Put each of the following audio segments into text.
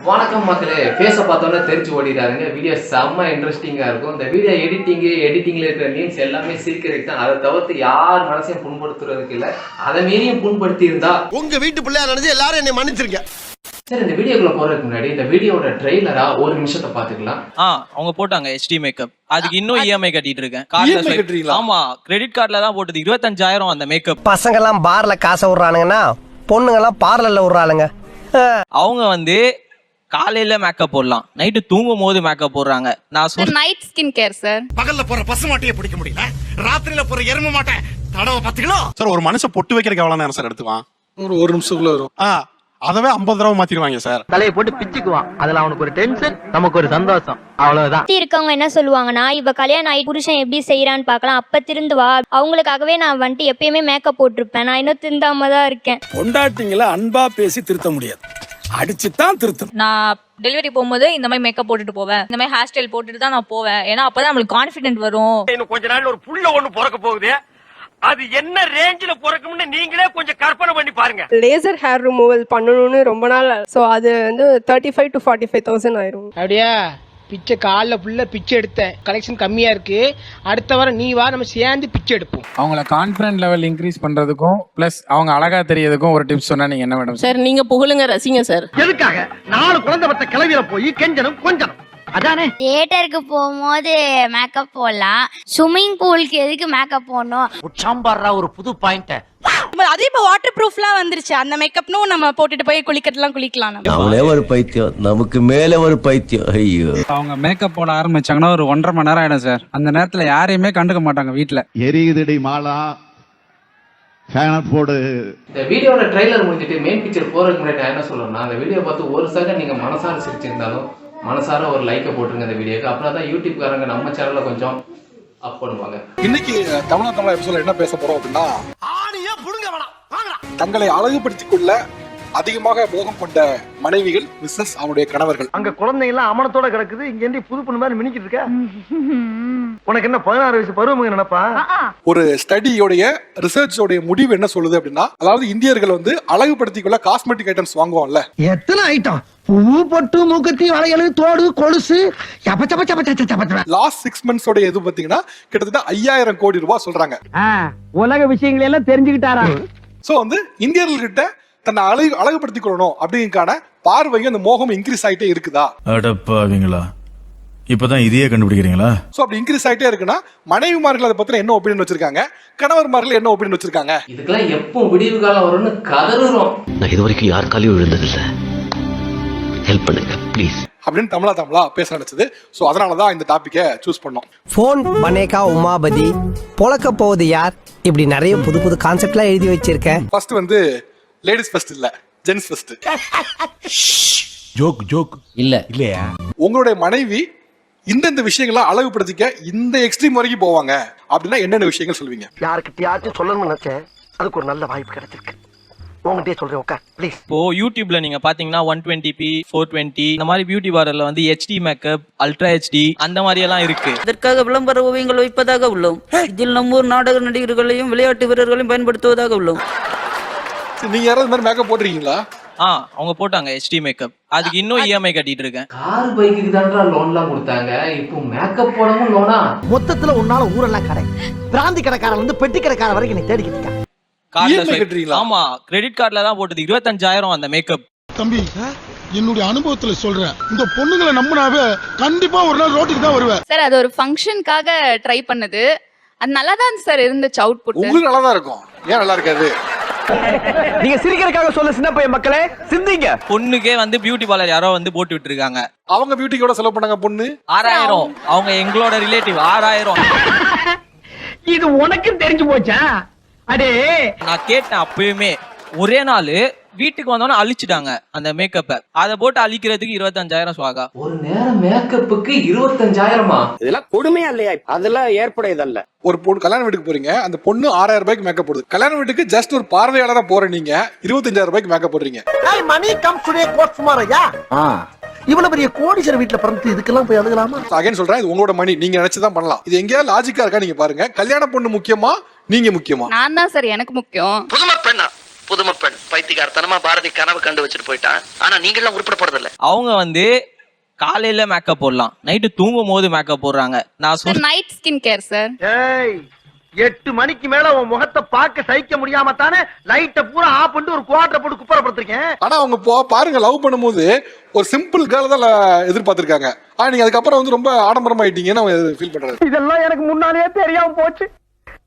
வணக்கம் மக்களே, ஃபேஸை பார்த்தோன்னே தெரிச்சு ஓடிடாதுங்க. வீடியோ செம்ம இன்ட்ரெஸ்டிங்காக இருக்கும். இந்த வீடியோ எடிட்டிங்கில் இருக்கிற மீன்ஸ் எல்லாமே சிரிக்கிறதுக்கு தான். அதை தவிர்த்து யார் மனசையும் புண்படுத்துறதுக்கு இல்லை. அதை மீறியும் புண்படுத்தி இருந்தா உங்க வீட்டு பிள்ளையா நினைச்சு எல்லாரும் என்னை மன்னிச்சிருங்க. சரி, இந்த வீடியோக்குள்ள போறதுக்கு முன்னாடி இந்த வீடியோட ட்ரெய்லரா ஒரு நிமிஷத்தை பாத்துக்கலாம். அவங்க போட்டாங்க HD மேக்கப். அதுக்கு இன்னும் EMI கட்டிட்டு இருக்கேன். கார்டுல ஆமா, கிரெடிட் கார்டுல தான் போட்டது 25,000 அந்த மேக்கப். பசங்க எல்லாம் பார்ல காசை விடுறானுங்கன்னா பொண்ணுங்க எல்லாம் பார்லர்ல விடுறாளுங்க. அவங்க வந்து காலையில மேக்கப் போடலாம், நைட்டு தூங்கும் போது மேக்கப் போடுறாங்க. நான் சொல்ற நைட் ஸ்கின் கேர் சார். பகல்ல போற பசு மாட்டையே பிடிக்க முடியல, ராத்திரில போற எரும மாட்டை தடவை பாத்தீங்களா சார்? ஒரு மனுஷன் பொட்டு வைக்கிறதுக்கு எவ்வளவு நேரம் சார் எடுத்துவான்? ஒரு நிமிஷத்துக்குள்ள வரும். அதவே 50 தடவை மாத்திடுவாங்க சார். தலையை போட்டு பிச்சுக்குவான். அதுல அவனுக்கு ஒரு டென்ஷன், நமக்கு ஒரு சந்தோஷம், அவ்வளவுதான். இருக்கவங்க என்ன சொல்லுவாங்கன்னா, இவ கல்யாணம் ஆகி புருஷன் எப்படி செய்யறான்னு பாக்கலாம், அப்ப திருந்துவா. அவங்களுக்காகவே நான் வந்துட்டு எப்பயுமே மேக்கப் போட்டிருப்பேன். நான் இன்னும் திருந்தாம தான் இருக்கேன். பொண்டாட்டிங்கள அன்பா பேசி திருத்த முடியாது, அடிச்சுதான் திருத்தணும். நான் டெலிவரி போகும்போது இந்த மாதிரி மேக்கப் போட்டுட்டு போவேன், இந்த மாதிரி ஹேர் ஸ்டைல் போட்டுட்டு தான் நான் போவேன். ஏன்னா அப்பதான் நம்மளுக்கு கான்ஃபிடென்ட் வரும். இன்னும் கொஞ்ச நாள்ல ஒரு புள்ள ஒண்ணு பிறக்க போகுது. அது என்ன ரேஞ்சில பிறக்கும்னு நீங்களே கொஞ்சம் கற்பனை பண்ணி பாருங்க. லேசர் ஹேர் ரிமூவல் பண்ணணும்னு ரொம்ப நாள். ஸோ அது வந்து 35,000 to 45,000 ஆயிரும். அப்படியா? பிச்சை காலில் ஃபுல்லாக பிச்சை எடுத்தேன். கலெக்ஷன் கம்மியாக இருக்கு. அடுத்த வாரம் நீ வா, நம்ம சேர்ந்து பிச்சை எடுப்போம். அவங்கள கான்ஃபிடன்ட் லெவல் இன்க்ரீஸ் பண்றதுக்கும் பிளஸ் அவங்க அழகா தெரியறதுக்கும் ஒரு டிப்ஸ் சொன்னா நீங்க என்ன மேடம்? சார் நீங்க புகழுங்க, ரசிங்க சார். எதுக்காக 4 குழந்தை பத்த கிளவியில போய் கெஞ்சனும் கொஞ்சம் அதானே. தியேட்டருக்கு போகும்போது மேக்கப் போடலாம், ஸ்விம்மிங் பூலுக்கு எதுக்கு மேக்கப் போடணும்? சாம்பார்ரா ஒரு புது பாயிண்ட். அதே இப்ப வாட்டர் ப்ரூஃப்லாம் வந்துருச்சு. அந்த மேக்கப்னும் நம்ம போட்டுட்டு போய் குளிக்கலாம். அவளே ஒரு பைத்தியம், நமக்கு மேல ஒரு பைத்தியம். ஐயோ, அவங்க மேக்கப் போட ஆரம்பிச்சாங்கன்னா ஒரு 1.5 மணி நேரம் ஆயிடும் சார். அந்த நேரத்துல யாரையுமே கண்டுக்க மாட்டாங்க வீட்டுல. எரியுதடி மாலா போடு. இந்த வீடியோட ட்ரெய்லர் முடிஞ்சிட்டு மெயின் பிக்சர் போறதுக்கு முன்னாடி நான் என்ன சொல்லணும்னா, அந்த வீடியோ பார்த்து ஒரு செகண்ட் நீங்க மனசார சிரிச்சிருந்தாலும் மனசார ஒரு லைக்கை போட்டுருங்க இந்த வீடியோக்கு. அப்புறம் தான் யூடியூப்காரங்க நம்ம சேனல்ல கொஞ்சம் அப் பண்ணுவாங்க. இன்னைக்கு தமிழா எபிசோட்ல என்ன பேச போறோம் அப்படின்னா, ஆணியா புடுங்க வேணாம், வாங்கடா. தங்களை அழகுபடுத்திக் கொள்ள அதிகமாக மோகம் கொண்ட மனைவிகள் மிஸ்ஸஸ் அவனுடைய கணவர்கள். அங்க குழந்தைங்க எல்லாம் அமனத்தோட கிடக்குது, இங்க இருந்து புது பொண்ணு மாதிரி மினிக்கிட்டு இருக்க. உனக்கு என்ன 16 வயசு பருவம் நினைப்பா? ஒரு ஸ்டடியோடைய ரிசர்ச்சோடைய முடிவு என்ன சொல்லுது அப்படின்னா, அதாவது இந்தியர்கள் வந்து அழகுபடுத்திக் கொள்ள காஸ்மெட்டிக் ஐட்டம்ஸ் வாங்குவோம்ல, எத்தனை ஐட்டம்? பூ, பொட்டு, மூக்குத்தி, வளையல், தோடு, கொலுசு, லாஸ்ட் 6 months ஓட எது பாத்தீங்கன்னா கிட்டத்தட்ட 5,000 கோடி ரூபாய் சொல்றாங்க. உலக விஷயங்கள் எல்லாம் தெரிஞ்சுக்கிட்டாரா? சோ வந்து இந்தியர்கள்கிட்ட தன்னை அழகுபடுத்திக் கொள்ளணும் அப்படிங்கான பார்வையும் அந்த மோகம் இன்க்ரீஸ் ஆயிட்டே இருக்குதா? அடப்பாவீங்களா, இப்பதான் இதையே கண்டுபிடிக்கிறீங்களா? சோ அப்படி இன்க்ரீஸ் ஆயிட்டே இருக்குன்னா மனைவிமார்கள் அதை பத்தின என்ன ஒப்பீனியன் வச்சிருக்காங்க, கணவர்மார்கள் என்ன ஒப்பீனியன் வச்சிருக்காங்க? இதுக்கெல்லாம் எப்போ விடிவு காலம் வரும்னு கதறுறோம். நான் இது வரைக்கும் யார் காலையும் விழுந்ததில்லை, ஹெல்ப் பண்ணுங்க ப்ளீஸ் அப்படின்னு தமிழா பேச நினைச்சது. சோ அதனாலதான் இந்த டாபிக்கை சூஸ் பண்ணோம். போன் பனேகா உமாபதி பொழக்க போகுது யார், இப்படி நிறைய புது புது கான்செப்ட்லாம் எழுதி வச்சிருக்கேன். ஃபர்ஸ்ட் வந்து லேடிஸ் ஃபர்ஸ்ட் இல்ல, ஜென்ஸ் ஃபர்ஸ்ட். ஜோக் இல்ல இல்லையா? உங்களுடைய மனைவி இந்த விஷயங்களை அழகுபடுத்திக்க இந்த எக்ஸ்ட்ரீம் வரைக்கும் போவாங்க அப்படின்னா என்னென்ன விஷயங்கள் சொல்லுவீங்க? யாருக்கிட்டயாச்சும் சொல்லணும்னு நினைச்சேன், அதுக்கு ஒரு நல்ல வாய்ப்பு கிடைச்சிருக்கு. உங்ககிட்டயே சொல்றேன், ஓகே ப்ளீஸ். இப்போ யூடியூப்ல நீங்க பாத்தீங்கன்னா 120p 420 இந்த மாதிரி பியூட்டி பார்லர்ல வந்து HD மேக்கப், அல்ட்ரா HD அந்த மாதிரி எல்லாம் இருக்கு. அதற்காக விளம்பர ஓவியங்கள் வைப்பதாக உள்ளோம். இதில் நம்ம நாடக நடிகர்களையும் விளையாட்டு வீரர்களையும் பயன்படுத்துவதாக உள்ளோம். நீங்க யாராவது மாதிரி மேக்கப் போட்டிருக்கீங்களா? அவங்க போட்டாங்க HD மேக்கப். அதுக்கு இன்னும் EMI கட்டிட்டு இருக்கேன். கார் பைக்குக்கு தான்டா லோன்லாம் கொடுத்தாங்க, இப்போ மேக்கப் போடவும் லோனா? மொத்தத்துல உன்னால ஊரெல்லாம் கடை, பிராந்தி கடைக்காரன் வந்து பெட்டி கடைக்காரன் வரைக்கும் நீ தேடிக்கிட்டு இருக்க. ஆமா, கிரெடிட் கார்டுல தான் போட்டது 25,000 அந்த மேக்கப். தம்பி, என்னுடைய அனுபவத்துல சொல்றேன், இந்த பொண்ணுங்களை நம்பினாவே கண்டிப்பா ஒரு நாள் ரோட்டுக்கு தான் வருவேன். சார் அது ஒரு ஃபங்க்ஷனுக்காக ட்ரை பண்ணது. அது நல்லா தான் சார் இருந்துச்சு அவுட்புட். உங்களுக்கு நல்லா தான் இருக்கும், ஏன் நல்லா இருக்காது? நீங்க சிரிக்கிறதுக்காக சொல்ல சின்ன பையன் மக்களே, சிந்திங்க. பொண்ணுக்கே வந்து பியூட்டி பார்லர் யாரோ வந்து போட்டு விட்டு இருக்காங்க. அவங்க பியூட்டிக்கு எவ்வளவு செலவு பண்ணாங்க? பொண்ணு 6,000. அவங்க எங்களோட ரிலேட்டிவ் 6,000. இது உனக்கு தெரிஞ்சு போச்சா? அடே நான் கேட்டேன் அப்பயுமே. ஒரே நாள் வீட்டுக்கு வந்தோன்னு அழிச்சிட்டாங்க அந்த மேக்கப்பை. அதை போட்டு அழிக்கிறதுக்கு 25,000 சுவாகா. ஒரு நேரம் மேக்கப்புக்கு 25,000? இதெல்லாம் கொடுமையா இல்லையா? அதெல்லாம் ஏற்புடையதல்ல. ஒரு பொண்ணு கல்யாண வீட்டுக்கு போறீங்க, அந்த பொண்ணு 6,000 ரூபாய்க்கு மேக்கப் போடுது. கல்யாண வீட்டுக்கு ஜஸ்ட் ஒரு பார்வையாளரா போற நீங்க 25,000 ரூபாய்க்கு மேக்கப் போடுறீங்க. மணி கம்ஸ் டுடே கோட் டுமாரோயா. இவ்வளவு பெரிய கோடீஸ்வரர் வீட்டுல பிறந்து இதுக்கெல்லாம் போய் அழுகலாமா? அகைன் சொல்றேன், இது உங்களோட மணி, நீங்க நினைச்சுதான் பண்ணலாம். இது எங்கேயா லாஜிக்கா இருக்கா நீங்க பாருங்க. கல்யாண பொண்ணு முக்கியமா, நீங்க முக்கியமா? நான் தான் சார் எனக்கு முக்கியம். புதுமை பெண்ணா புதுமை பெண் பைத்தியக்காரத்தனமா பாரதி கனவு கண்டு வச்சுட்டு போயிட்டான். ஆனா நீங்க எல்லாம் உருப்பட போறதில்ல. அவங்க வந்து காலையில மேக்கப் போடலாம், நைட்டு தூங்கும் போது மேக்கப் போடுறாங்க. நான் சொல்றேன் நைட் ஸ்கின் கேர் சார். ஏய் 8 மணிக்கு மேல உன் முகத்தை பார்க்க சகிக்க முடியாம தானே லைட்ட பூரா ஆஃப் பண்ணிட்டு ஒரு குவார்டர் போட்டு குப்பரப்படுத்திருக்கேன். ஆனா அவங்க பாருங்க, லவ் பண்ணும்போது ஒரு சிம்பிள் கேர்ள் தான் எதிர்பார்த்திருக்காங்க. ஆனா நீங்க அதுக்கப்புறம் வந்து ரொம்ப ஆடம்பரம் ஆயிட்டீங்கன்னு அவங்க ஃபீல் பண்றாரு. இதெல்லாம் எனக்கு முன்னாலேயே தெரியாம போச்சு.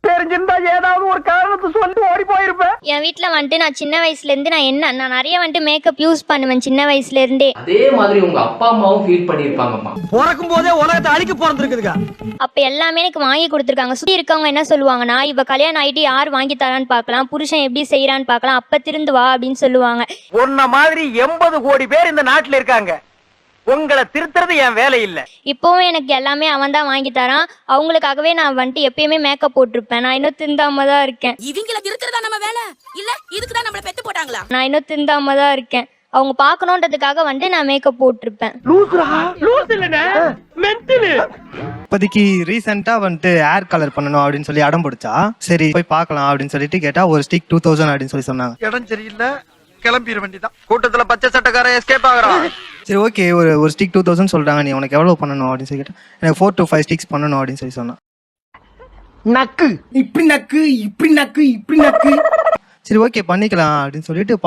தெரிஞ்சிருந்தா ஏதாவது ஒரு காரணத்தை சொல்லி ஓடி போயிருப்பேன். என் வீட்ல வந்துட்டு நான் சின்ன வயசுல இருந்து நான் நிறைய வந்துட்டு மேக்கப் யூஸ் பண்ணுவேன் சின்ன வயசுல இருந்தே. அதே மாதிரி உங்க அப்பா அம்மாவும் ஃபீல் பண்ணிருப்பாங்கம்மா. பிறக்கும் போதே உலகத்தை அழிக்க போறதுக்குதுங்க. அப்ப எல்லாமே எனக்கு வாங்கி கொடுத்துருக்காங்க. சுத்தி இருக்கவங்க என்ன சொல்லுவாங்கன்னா, இவ கல்யாணம் ஆயிட்டு யார் வாங்கி தரான்னு பார்க்கலாம், புருஷன் எப்படி செய்யறான்னு பார்க்கலாம், அப்ப திருந்து வா அப்படின்னு சொல்லுவாங்க. உன்ன மாதிரி 80 கோடி பேர் இந்த நாட்டுல இருக்காங்க. உங்களை திருத்துறது என் வேலை இல்ல. இப்பவும் எனக்கு எல்லாமே அவன் தான் வாங்கி தரான். அவங்களுக்காகவே நான் வந்துட்டு எப்பயுமே மேக்கப் போட்டிருப்பேன். நான் இன்னும் திந்தாம தான் இருக்கேன். இவங்கள திருத்துறதா நம்ம வேலை இல்ல, இதுக்கு தான் நம்மள பெத்து போட்டாங்களா? நான் இன்னும் திந்தாம தான் இருக்கேன். அவங்க பார்க்கணுன்றதுக்காக வந்துட்டு நான் மேக்கப் போட்டிருப்பேன். இப்போதைக்கு ரீசெண்டா வந்துட்டு ஹேர் கலர் பண்ணணும் அப்படின்னு சொல்லி அடம் பிடிச்சா, சரி போய் பார்க்கலாம் அப்படின்னு சொல்லிட்டு கேட்டா ஒரு ஸ்டிக் 2000 அப்படின்னு சொல்லி சொன்னாங்க. இடம் சரியில்லை, கிளம்பிட வேண்டியதான். கூட்டத்துல பச்சை சட்டக்காரன் எஸ்கேப் ஆகுறான். சரி ஓகே, ஒரு ஸ்டிக் 2000 சொல்றாங்க, நீ உனக்கு எவ்வளவு பண்ணணும் அப்படின்னு சொல்லி கேட்டா, எனக்கு 4 to 5 ஸ்டிக்ஸ் பண்ணணும் அப்படின்னு சொல்லி சொன்னான். நக்கு இப்படி நக்கு இப்படி நக்கு இப்படி நக்கு. சரி ஓகே பண்ணிக்கலாம் அப்படின்னு சொல்லிட்டு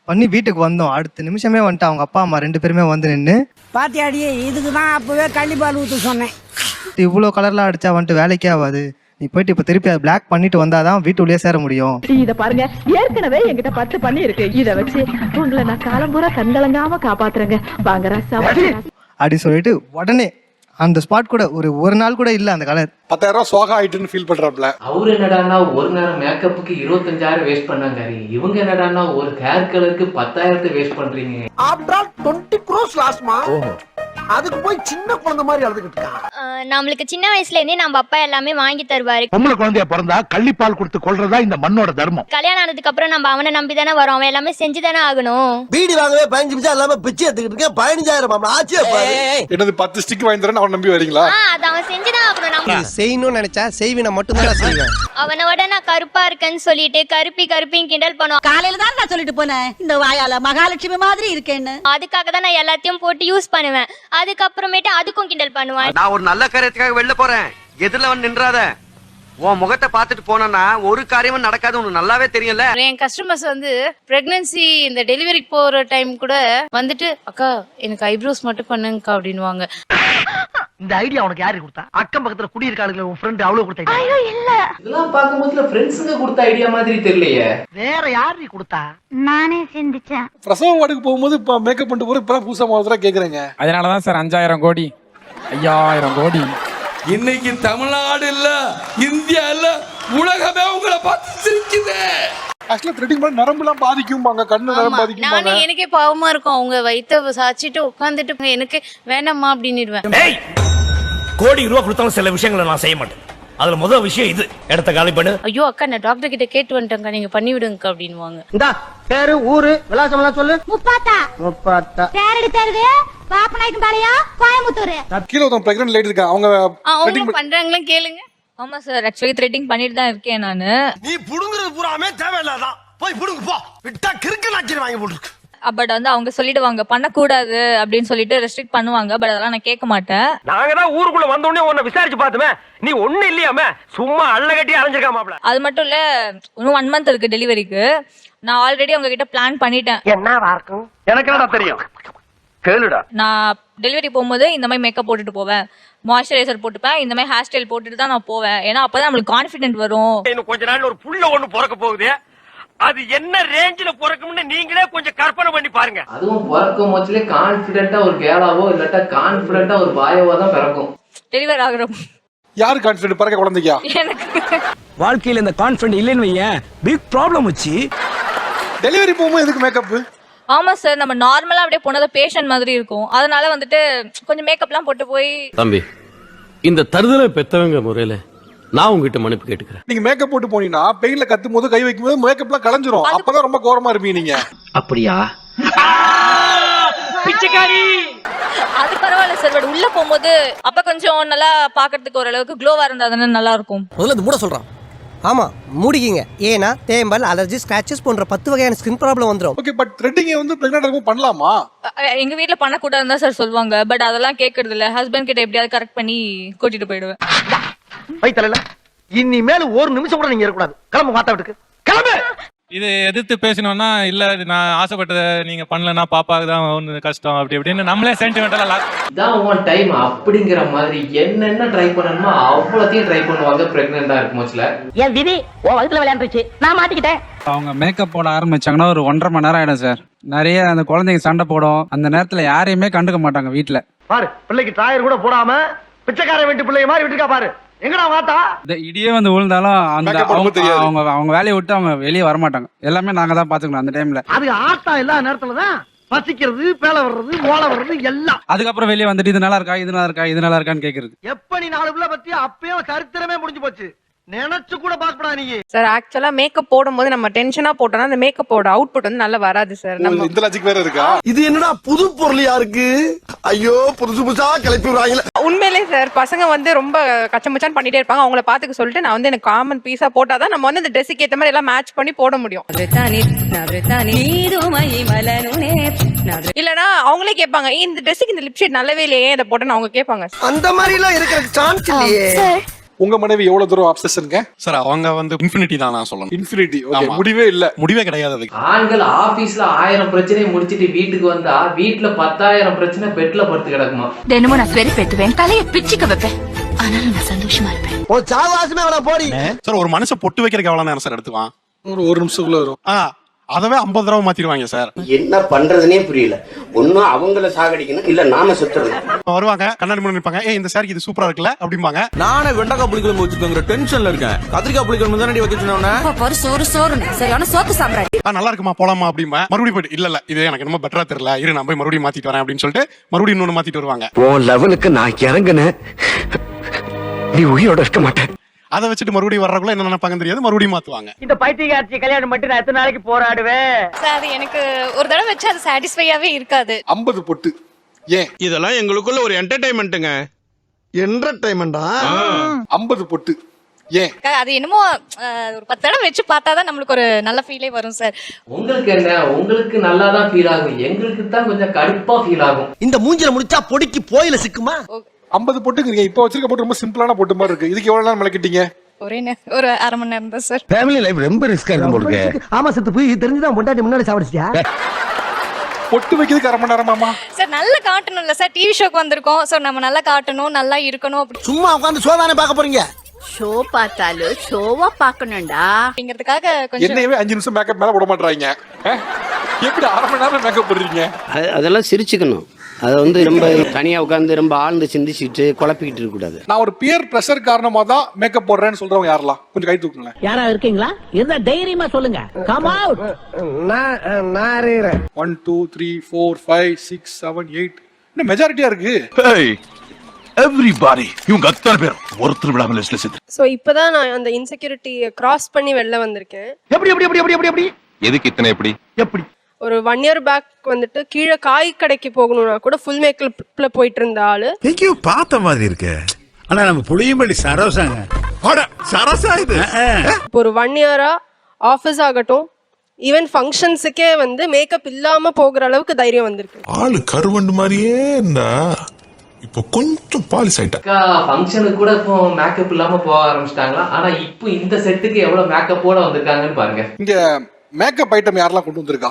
பண்ணி வீட்டுக்கு வந்தோம். அடுத்த நிமிஷமே வந்துட்டு அவங்க அப்பா அம்மா 2 பேருமே வந்து நின்று, பாத்தியாடியே, இதுக்குதான் அப்பவே கள்ளிப்பால் ஊத்து சொன்னேன். இவ்வளவு கலர்லாம் அடிச்சா வந்துட்டு வேலைக்கே ஆகாது, நீ போயிட்டு இப்ப திருப்பி பிளாக் பண்ணிட்டு வந்தாதான் வீட்டுள்ளே சேர முடியும். இத பாருங்க, ஏற்கனவே என்கிட்ட 10 பண்ணி இருக்கு. இத வச்சு உங்களை நான் காலம்பூரா கண்கலங்காம காப்பாத்துறேங்க. வாங்க ராசா அப்படின்னு சொல்லிட்டு உடனே அந்த ஸ்பாட் கூட ஒரு நாள் கூட இல்ல அந்த கலர் 10,000 ரூபாய் சோகா ஆயிட்டுன்னு ஃபீல் பண்றாப்ல. அவரு என்னடான்னா ஒரு நேரம் மேக்கப்புக்கு 25,000 வேஸ்ட் பண்ணாங்க. இவங்க என்னடான்னா ஒரு ஹேர் கலருக்கு 10,000 வேஸ்ட் பண்றீங்க. After all 20 crores லாஸ்மா. அதுக்கு போய் சின்ன குழந்தை மாதிரி அழுதுகிட்டு இருக்கான். நம்மளுக்கு சின்ன வயசுல இருந்தே நம்ம அப்பா எல்லாமே வாங்கி தருவாரு. பொம்பளை குழந்தைய பிறந்தா கள்ளிப்பால் கொடுத்து கொள்றதா இந்த மண்ணோட தர்மம். கல்யாணம் ஆனதுக்கு அப்புறம் நம்ம அவனை நம்பி தானே வரோம். அவன் எல்லாமே செஞ்சுதானே ஆகணும். பீடி வாங்கவே 15 நிமிஷம் எல்லாமே பிச்சை எடுத்துக்கிட்டு இருக்கேன். 15,000 ஆச்சே. என்னது 10 ஸ்டிக் வாங்கி தரேன்னு அவன் நம்பி வரீங்களா? அது அவன் செஞ்சுதான் ஆகணும். நம்ம செய்யணும்னு நினைச்சா செய்வினை மட்டும் தான் செய்வேன். அவனோட நான் கருப்பா இருக்கேன்னு சொல்லிட்டு கருப்பின்னு கிண்டல் பண்ணுவான். காலையில தான் நான் சொல்லிட்டு போனேன், இந்த வாயால மகாலட்சுமி மாதிரி இருக்கேன்னு. அதுக்காக தான் நான் எல்லாத்தையும் போட்டு யூஸ் பண்ணுவேன். அதுக்கப்புறமேட்டு அதுக்கும் கிண்டல் பண்ணுவான். நான் ஒரு நல்ல காரியத்துக்காக வெளில போறேன், எதிரில வந்து நின்றாத. உன் முகத்தை பார்த்துட்டு போனா ஒரு காரியமும் நடக்காது, உனக்கு நல்லாவே தெரியல. என் கஸ்டமர்ஸ் வந்து பிரெக்னன்சி இந்த டெலிவரிக்கு போற டைம் கூட வந்துட்டு, அக்கா எனக்கு ஐப்ரோஸ் மட்டும் பண்ணுங்கக்கா அப்படின்னுவாங்க. இந்த ஐடியா உனக்கு யாரு கொடுத்தா? அக்கம் பக்கத்துல குடியிருக்காளுங்க உன் ஃப்ரெண்ட் அவ்வளவு கொடுத்தா? இதெல்லாம் பார்க்கும்போது ஃப்ரெண்ட்ஸுங்க கொடுத்த ஐடியா மாதிரி தெரியலையே. வேற யாரு கொடுத்தா? நானே சிந்திச்சேன். பிரசவ வார்டுக்கு போகும்போது இப்ப மேக்கப் பண்ணிட்டு போற இப்பதான் புதுசா மாதிரி கேக்குறேங்க. அதனாலதான் சார் 5,000 கோடி 5,000 கோடி. இன்னைக்கு தமிழ்நாடு இல்ல, இந்தியா இல்ல, உலகமே உங்களை பார்த்து சிரிக்குது. ஆக்சுவலா த்ரெட்டிங் பண்ண நரம்புலாம் பாதிக்கும்பாங்க, கண்ணு நரம்பு பாதிக்கும்பாங்க. நானே எனக்கே பாவமா இருக்கும். அவங்க வயித்த சாச்சிட்டு உட்காந்துட்டு எனக்கு வேணாமா அப்படின்னுடுவேன். கோடி ரூபா கொடுத்தாலும் சில விஷயங்களை நான் செய்ய மாட்டேன். அதுல முதல் விஷயம் இது, இடத்த காலி பண்ணு. ஐயோ அக்கா, நான் டாக்டர் கிட்ட கேட்டு வந்துட்டேங்க, நீங்க பண்ணி விடுங்க அப்படின்வாங்க. இந்தா பேரு ஊரு விலாசம் எல்லாம் சொல்லு. முப்பாத்தா பேர் எடுத்தது பாப்பநாயக்கன் பாளையா கோயம்புத்தூர். கீழ ஒரு பிரெக்னன்ட் லேடி இருக்காங்க, அவங்க அவங்க பண்றாங்களா கேளுங்க. ஆமா சார், ஆக்சுவலி த்ரெட்டிங் பண்ணிட்டு தான் இருக்கேன் நானு. நீ புடுங்குறது பூராமே தேவையில்லாதான், போய் புடுங்க போ. விட்டா கிறுக்கு நாக்கி வாங்கி போட்டுருக்கு. பட் வந்து அவங்க சொல்லிடுவாங்க பண்ணக்கூடாது அப்படின்னு சொல்லிட்டு ரெஸ்ட்ரிக்ட் பண்ணுவாங்க. பட் அதெல்லாம் நான் கேட்க மாட்டேன். நாங்க தான் ஊருக்குள்ள வந்த உடனே உன்னை விசாரிச்சு பார்த்துமே, நீ ஒண்ணு இல்லையாமே, சும்மா அள்ள கட்டி அரைஞ்சிருக்காமாப்ல. அது மட்டும் இல்ல, இன்னும் 1 month இருக்கு டெலிவரிக்கு. நான் ஆல்ரெடி அவங்க கிட்ட பிளான் பண்ணிட்டேன். என்னவா இருக்கும் எனக்கு என்னடா தெரியும், கேளுடா. நான் டெலிவரி போகும்போது இந்த மாதிரி மேக்கப் போட்டுட்டு போவேன், மாய்ஸ்சரைசர் போட்டுப்பேன், இந்த மாதிரி ஹேர் ஸ்டைல் போட்டுட்டு தான் நான் போவேன். ஏன்னா அப்பதான் நம்மளுக்கு கான்ஃபிடென்ட் வரும். இன்னும் கொஞ்ச நாள்ல ஒரு புள்ள ஒண்ணு பிறக்க போகுது, அது என்ன ரேஞ்சில பிறக்கும்னு நீங்களே கொஞ்சம் கற்பனை பண்ணி பாருங்க. அதுவும் பிறக்கும் போச்சுலே கான்பிடென்ட்டா ஒரு கேளாவோ இல்லாட்டா கான்பிடென்ட்டா ஒரு பாயவோ தான் பிறக்கும். டெலிவரி ஆகுறோம். யாரு கான்ஃபிடென்ட் பிறக்க குழந்தைக்கா? எனக்கு வாழ்க்கையில இந்த கான்ஃபிடென்ட் இல்லைன்னு வையேன், பிக் ப்ராப்ளம் வச்சு. டெலிவரி போகும்போது எதுக்கு மேக்கப்? ஆமா சார், நம்ம நார்மலா அப்படியே போனது பேஷண்ட் மாதிரி இருக்கும். அதனால வந்துட்டு கொஞ்சம் மேக்கப்லாம் போட்டு போய். தம்பி, இந்த தருதலை பெத்தவங்க முறையில நான் உங்ககிட்ட மன்னிப்பு கேட்டுக்கிறேன். நீங்க மேக்கப் போட்டு போனீங்கன்னா பெயின்ல கத்தும் போது கை வைக்கும் போது மேக்கப்லாம் கலைஞ்சிரும். அப்பதான் ரொம்ப கோரமா இருப்பீங்க நீங்க. அப்படியா? அது பரவாயில்ல சார். பட் உள்ள போகும்போது அப்ப கொஞ்சம் நல்லா பாக்குறதுக்கு ஓரளவுக்கு க்ளோவா இருந்தா தானே நல்லா இருக்கும். முதல்ல இந்த மூட சொல்றான், ஆமா மூடிக்கிங்க. ஏன்னா தேம்பல், அலர்ஜி, ஸ்கிராச்சஸ் போன்ற 10 வகையான ஸ்கின் ப்ராப்ளம் வந்துடும். ஓகே, பட் த்ரெட்டிங் வந்து பிரெக்னன்ட் இருக்கும் பண்ணலாமா? எங்க வீட்ல பண்ணக்கூடாதுன்னு தான் சார் சொல்லுவாங்க. பட் அதெல்லாம் கேட்கறது இல்ல. ஹஸ்பண்ட் கிட்ட எப்படியாவது கரெக்ட் பண்ணி கூட்டிட்டு போயிடுவேன். வைத்தல இனிமேல் ஒரு நிமிஷம் கூட நீங்க இருக்கக்கூடாது. கிளம்பு மாத்தா வீட்டுக்கு கிளம்பு. இது எதிர்த்து பேசணும்னா இல்ல நான் ஆசைப்பட்டதை நீங்க பண்ணலன்னா பாப்பாக்கு தான் ஒன்று கஷ்டம் அப்படி இப்படின்னு நம்மளே சென்டிமெண்டலா இதான் உன் டைம் அப்படிங்கிற மாதிரி என்னென்ன ட்ரை பண்ணணுமோ அவ்வளோத்தையும் ட்ரை பண்ணுவாங்க பிரெக்னெண்டா இருக்கும் போச்சுல. என் விதி ஓ வகுத்துல விளையாண்டுச்சு, நான் மாட்டிக்கிட்டேன். அவங்க மேக்கப் போட ஆரம்பிச்சாங்கன்னா ஒரு 1.5 மணி நேரம் ஆயிடும் சார். நிறைய அந்த குழந்தைங்க சண்டை போடும். அந்த நேரத்துல யாரையுமே கண்டுக்க மாட்டாங்க வீட்டுல. பாரு பிள்ளைக்கு டாயர் கூட போடாம பிச்சைக்கார வீட்டு பிள்ளைய மாதிரி விட்டுருக்கா பாரு. எங்கடா வாத்தா? இந்த இடியே வந்து விழுந்தாலும் அந்த Makeup போட தெரியாது. அவங்க வேலையை விட்டு அவங்க வெளியே வர மாட்டாங்க. எல்லாமே நாங்க தான் பாத்துக்கணும் அந்த டைம்ல. அது ஆட்டா எல்லா நேரத்துலதான் பசிக்கிறது, பேல வர்றது, ஓலை வர்றது எல்லாம். அதுக்கப்புறம் வெளியே வந்துட்டு இது நல்லா இருக்கா இது நல்லா இருக்கா இது நல்லா இருக்கான்னு கேக்குறது. எப்ப நீ 4 பிள்ளை பத்தி அப்பயே சரித்திரமே முடிஞ்சு போச்சு. நினைச்சு கூட பாக்கப்படா நீ. சார் ஆக்சுவலா மேக்கப் போடும்போது நம்ம டென்ஷனா போட்டோம்னா அந்த மேக்கப்போட அவுட்புட் வந்து நல்லா வராது சார். நம்ம இந்த லாஜிக் வேற இருக்கா? இது என்னடா புது பொருளியா இருக்கு? ஐயோ புதுசு புதுசா கிளப்பி விடுறாங்களே. உண்மையிலே சார் பசங்க வந்து ரொம்ப கச்சமுச்சான்னு பண்ணிட்டே இருப்பாங்க. அவங்கள பாத்துக்க சொல்லிட்டு நான் வந்து எனக்கு காமன் பீஸா போட்டாதான் நம்ம வந்து அந்த ட்ரெஸ்ஸுக்கு ஏத்த மாதிரி எல்லாம் மேட்ச் பண்ணி போட முடியும். இல்லனா அவங்களே கேட்பாங்க இந்த ட்ரெஸ்ஸுக்கு இந்த லிப்ஷேட் நல்லாவே இல்லையே இதை போட்டேன்னு அவங்க கேட்பாங்க. அந்த மாதிரி எல்லாம் இருக்கிறதுக்கு சான்ஸ் இல்லையே. உங்க மனைவி எவ்வளவு தூரம் அப்சஷனுங்க? சார் அவங்க வந்து இன்ஃபினிட்டி தான் நான் சொல்லணும். இன்ஃபினிட்டி. ஓகே, முடிவே இல்ல. முடிவே கிடையாது அதுக்கு. ஆண்கள் ஆபீஸ்ல 1000 பிரச்சனையை முடிச்சிட்டு வீட்டுக்கு வந்தா வீட்டுல 10,000 பிரச்சனை பெட்ல படுத்து கிடக்குமா. தினமும் நான் ஸ்வெரி பெத்துவேன், தலையை பிச்சுக்க வைப்பேன், ஆனாலும் நான் சந்தோஷமா இருப்பேன். ஓ சாவாசமே அவள போடி. சார் ஒரு மனுஷன் பொட்டு வைக்கிறதுக்கு எவ்வளவு நேரம் சார் எடுத்துவான்? ஒரு நிமிஷத்துக்குள்ள வரும். அதவே 50 தடவை மாத்திடுவாங்க சார். என்ன பண்றதுனே புரியல. ஒன்னும் அவங்கள சாகடிக்கணும் இல்ல நாம சுத்தணும். வருவாங்க கண்ணாடி முன்னாடி நிப்பாங்க. இந்த சாரிக்கு இது சூப்பரா இருக்குல்ல அப்படிம்பாங்க. நானே வெண்டைக்காய் புளிக்குழம்பு வச்சிருக்கேன் டென்ஷன்ல இருக்கேன். கத்திரிக்காய் புளிக்குழம்பு தானே வைக்க சொன்னேன். சோறு சரியான சோத்து சாப்பிடுறேன். நல்லா இருக்குமா போலாமா அப்படிமா. மறுபடியும் போயிட்டு இல்ல இது எனக்கு ரொம்ப பெட்டரா தெரியல, இரு நான் போய் மறுபடியும் மாத்திட்டு வரேன் அப்படின்னு சொல்லிட்டு மறுபடியும் இன்னொன்னு மாத்திட்டு வருவாங்க. ஓ லெவலுக்கு நான் இறங்குனேன், நீ உயிரோட இருக்க மாட்டேன். அதை வச்சுட்டு மறுபடியும் வர்றக்குள்ள என்ன நினைப்பாங்க தெரியாது, மறுபடியும் மாத்துவாங்க. இந்த பைத்தியக்காரச்சி கல்யாணம் மட்டும் நான் எத்தனை நாளைக்கு போராடுவேன்? சார் அது எனக்கு ஒரு தடவை வச்சு அது சாட்டிஸ்ஃபையாவே இருக்காது. 50 பொட்டு ஏன்? இதெல்லாம் எங்களுக்குள்ள ஒரு என்டர்டைன்மெண்ட்டுங்க. என்டர்டைன்மெண்டா? 50 பொட்டு ஏன்? அது என்னமோ ஒரு 10 தடவை வச்சு பார்த்தாதான் நம்மளுக்கு ஒரு நல்ல ஃபீலே வரும் சார். உங்களுக்கு என்ன, உங்களுக்கு நல்லா தான் ஃபீல் ஆகும், எங்களுக்கு தான் கொஞ்சம் கடுப்பா ஃபீல் ஆகும். இந்த மூஞ்சில முடிச்சா பொடிக்கு போயில சிக்குமா? 50 பொட்டுங்க. இப்ப வச்சிருக்க பொட்டு ரொம்ப சிம்பிளான பொட்டு மாதிரி இருக்கு. இதுக்கு எவ்வளவு நேரம் மெனக்கிட்டீங்க? ஒரு அரை மணி நேரம் தான் சார். ஃபேமிலி லைஃப் ரொம்ப ரிஸ்கா இருக்கும் போல இருக்கு. ஆமா செத்து போய் தெரிஞ்சுதான் பொண்டாட்டி முன்னாடி சாவடிச்சியா? பொட்டு வைக்கிறதுக்கு 1/2 மணி நேரமாமா? சார் நல்லா காட்டணும்ல சார், டிவி ஷோக்கு வந்திருக்கோம். சோ நம்ம நல்லா காட்டணும், நல்லா இருக்கணும் அப்படி. சும்மா உட்கார்ந்து சோதானே பார்க்க போறீங்க? ஷோ பார்த்தாலும் ஷோவா பார்க்கணும்டா அப்படிங்கிறதுக்காக கொஞ்சம் என்னையவே 5 நிமிஷம் மேக்கப் மேல போட மாட்டறாங்க. எப்படி 1/2 மணி நேரம் மேக்கப் போடுறீங்க? அதெல்லாம் சிரிச்சுக்கணும். அது வந்து ரொம்ப தனியா உட்கார்ந்து ரொம்ப ஆழ்ந்து சிந்திச்சுட்டு குழப்பிக்கிட்டு இருக்க கூடாது. நான் ஒரு பியர் பிரஷர் காரணமா தான் மேக்கப் போடுறேன்னு சொல்றவங்க யாரெல்லாம் கொஞ்சம் கை தூக்குங்களேன். யாரா இருக்கீங்களா? இருந்தா தைரியமா சொல்லுங்க. Come out. நான் 1 2 3 4 5 6 7 8 என்ன மெஜாரிட்டியா இருக்கு. எவ்ரிபாடி இவங்க அத்தனை பேர் ஒருத்தர் விடாம லிஸ்ட்ல சேர்த்து. சோ இப்பதான் நான் அந்த இன்செக்யூரிட்டி கிராஸ் பண்ணி வெளில வந்திருக்கேன். எப்படி எதுக்கு இத்தனை எப்படி ஒரு 1 இயர் பேக் வந்துட்டு கீழே காய் கடைக்கு போகணும்னா கூட ஃபுல் மேக்கப்ல போயிட்டு இருந்த ஆளு எங்கேயோ பார்த்த மாதிரி இருக்கு. ஆனா நம்ம புளியம்படி சரசாங்க. சரசா இது. இப்போ ஒரு 1 இயரா ஆஃபீஸ் ஆகட்டும் ஈவன் ஃபங்க்ஷன்ஸுக்கே வந்து மேக்கப் இல்லாம போகிற அளவுக்கு தைரியம் வந்திருக்கு. ஆளு கருவண்டு மாதிரியே இருந்தா இப்போ கொஞ்சம் பாலிஷ் ஆயிட்டா. ஃபங்க்ஷனுக்கு கூட இப்போ மேக்கப் இல்லாம போக ஆரம்பிச்சிட்டாங்களா. ஆனா இப்போ இந்த செட்டுக்கு எவ்வளவு மேக்கப்போட வந்திருக்காங்கன்னு பாருங்க. இங்க மேக்கப் ஐட்டம் யாரெல்லாம் கொண்டு வந்திருக்கா?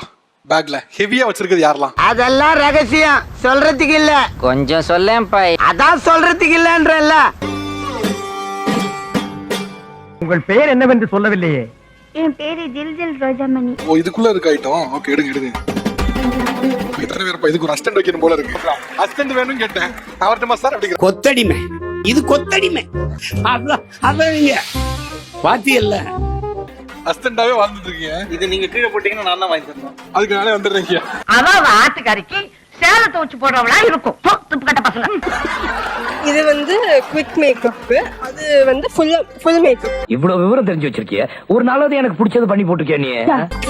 பேக்ல ஹெவியா வச்சிருக்கிறது யாரெல்லாம்? அதெல்லாம் ரகசியம், சொல்றதுக்கு இல்ல. கொஞ்சம் சொல்லேன் பாய். அதான் சொல்றதுக்கு இல்லன்றல்ல. உங்கள் பெயர் என்னவென்று சொல்லவில்லையே. என் பேரு ஜில்ஜில் ரோஜாமணி. ஓ இதுக்குள்ள இருக்க ஐட்டம். ஓகே எடுங்க. இத்தனை பேர் இதுக்கு ஒரு அசிஸ்டன்ட் வைக்கணும் போல இருக்கு. அசிஸ்டன்ட் வேணும்னு கேட்டேன். அவர்ட்டமா சார் அப்படிங்க. கொத்தடிமை இது கொத்தடிமை. அதான் பாத்தியல்ல அசிஸ்டன்டாவே வாழ்ந்துட்டு இருக்கீங்க. இது நீங்க கீழே போட்டீங்கன்னா நான் தான் வாங்கி தரணும். அதுக்கு நானே வந்துடுறீங்க. அதான் ஆட்டுக்காரிக்கு சேலத்தை வச்சு போடுறவளா இருக்கும். துப்புக்கட்ட பசங்க. இது வந்து குவிக் மேக்கப், அது வந்து ஃபுல் மேக்கப். இவ்வளவு விவரம் தெரிஞ்சு வச்சிருக்கிய. ஒரு நாளாவது எனக்கு பிடிச்சது பண்ணி போட்டுக்கிய நீ.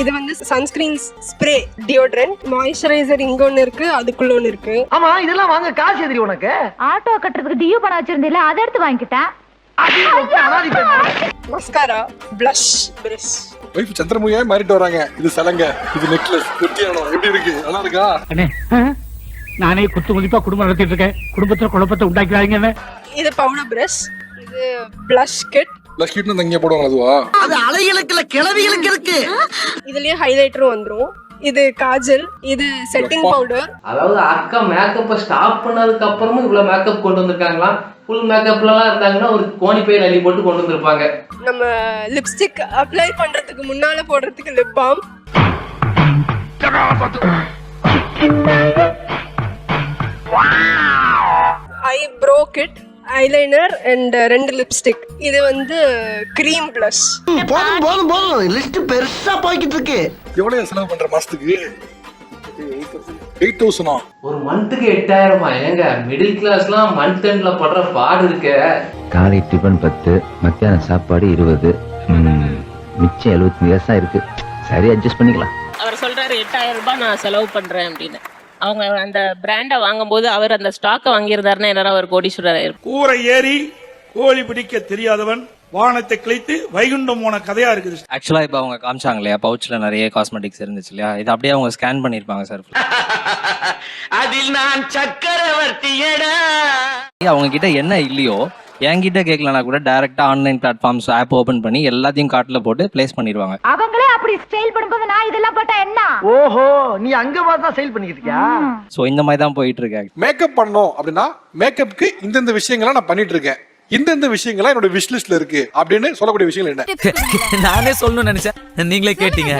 இது வந்து சன்ஸ்கிரீன் ஸ்ப்ரே, டியோட்ரண்ட், மாய்ஸ்சரைசர் இங்க ஒன்னு இருக்கு, அதுக்குள்ள ஒன்னு இருக்கு. ஆமா இதெல்லாம் வாங்க காசு எதிரி உனக்கு. ஆட்டோ கட்டுறதுக்கு டியூ பணம் வச்சிருந்தீல, அதை எடுத்து வாங்கிட்டேன். மஸ்காரா பிளஷ் பிரஷ் ஒய்ஃப் சந்திரமுகியா மாறிட்டு வராங்க. இது சலங்க, இது நெக்லஸ், குட்டியானம். எப்படி இருக்கு? நல்லா இருக்கா? நானே குத்து மதிப்பா குடும்பம் நடத்திட்டு இருக்கேன். குடும்பத்துல குழப்பத்தை உண்டாக்கிறாங்க. இது பவுடர் பிரஷ், இது பிளஷ் கிட். பிளஷ் கிட்னு தங்கியா போடுவாங்க அதுவா? அது அலைகளுக்குல கிளவிகளுக்கு இருக்கு. இதுலயே ஹைலைட்டரும் வந்துரும். இது காஜல், இது செட்டிங் பவுடர். அதாவது அக்கா மேக்கப்பை ஸ்டாப் பண்ணதுக்கு அப்புறமும் இவ்வளவு மேக்கப் கொண்டு வந்திருக்காங்களாம். ஃபுல் மேக்கப்லாம் இருந்தாங்கன்னா ஒரு கோணி பையில் அள்ளி போட்டு கொண்டு வந்திருப்பாங்க. நம்ம லிப்ஸ்டிக் அப்ளை பண்றதுக்கு முன்னால போடுறதுக்கு lip balm. Eyebrow kit, eyeliner and 2 lipstick. இது வந்து கிரீம் பிளஷ். போதும் போதும் போதும், லிஸ்ட் பெருசா போய்கிட்டு இருக்கு. எவ்வளவு செலவு பண்ற மாசத்துக்கு? 8,000. ஒரு மந்த்துக்கு 8,000. ஏங்க மிடில் கிளாஸ்லாம் மந்த் எண்ட்ல படுற பாடு இருக்க. காலை டிபன் 10, மத்தியானம் சாப்பாடு 20, மிச்சம் 75 இருக்கு. சரி, அட்ஜஸ்ட் பண்ணிக்கலாம். அவர் சொல்றாரு 8,000 ரூபாய் நான் செலவு பண்றேன் அப்படின்னு. அவங்க அந்த பிராண்டை வாங்கும்போது அவர் அந்த ஸ்டாக்கை வாங்கியிருந்தாருன்னா என்ன அவர் கோடீஸ்வரர். கூரை ஏறி கோழி பிடிக்க தெரியாதவன் வானத்தை கிழித்து வைகுண்டம் போன கதையா இருக்குது. ஆக்சுவலா இப்ப அவங்க காமிச்சாங்க இல்லையா, பவுச்ல நிறைய காஸ்மெட்டிக்ஸ் இருந்துச்சு இல்லையா, இது அப்படியே அவங்க ஸ்கேன் பண்ணிருப்பாங்க சார். அதில் நான் சக்கரவர்த்தியடா. அவங்க கிட்ட என்ன இல்லையோ என்கிட்ட கேட்கலனா கூட டைரக்டா ஆன்லைன் பிளாட்ஃபார்ம்ஸ் ஆப் ஓபன் பண்ணி எல்லாத்தையும் கார்ட்ல போட்டு பிளேஸ் பண்ணிடுவாங்க. அவங்களே அப்படி ஸ்டைல் பண்ணும்போது நான் இதெல்லாம் போட்டா என்ன? ஓஹோ, நீ அங்க பார்த்தா சேல் பண்ணிட்டு இருக்கியா? சோ இந்த மாதிரி தான் போயிட்டு இருக்கு. மேக்கப் பண்ணோம் அப்படின்னா மேக்கப்புக்கு இந்தந்த விஷயங்களை நான் பண்ணிட்டு இருக்கேன், இந்தந்த விஷயங்கள்லாம் என்னோட விஷ் லிஸ்ட்ல இருக்கு அப்படின்னு சொல்லக்கூடிய விஷயங்கள் என்ன? நானே சொல்லணும்னு நினைச்சேன், நீங்களே கேட்டீங்க.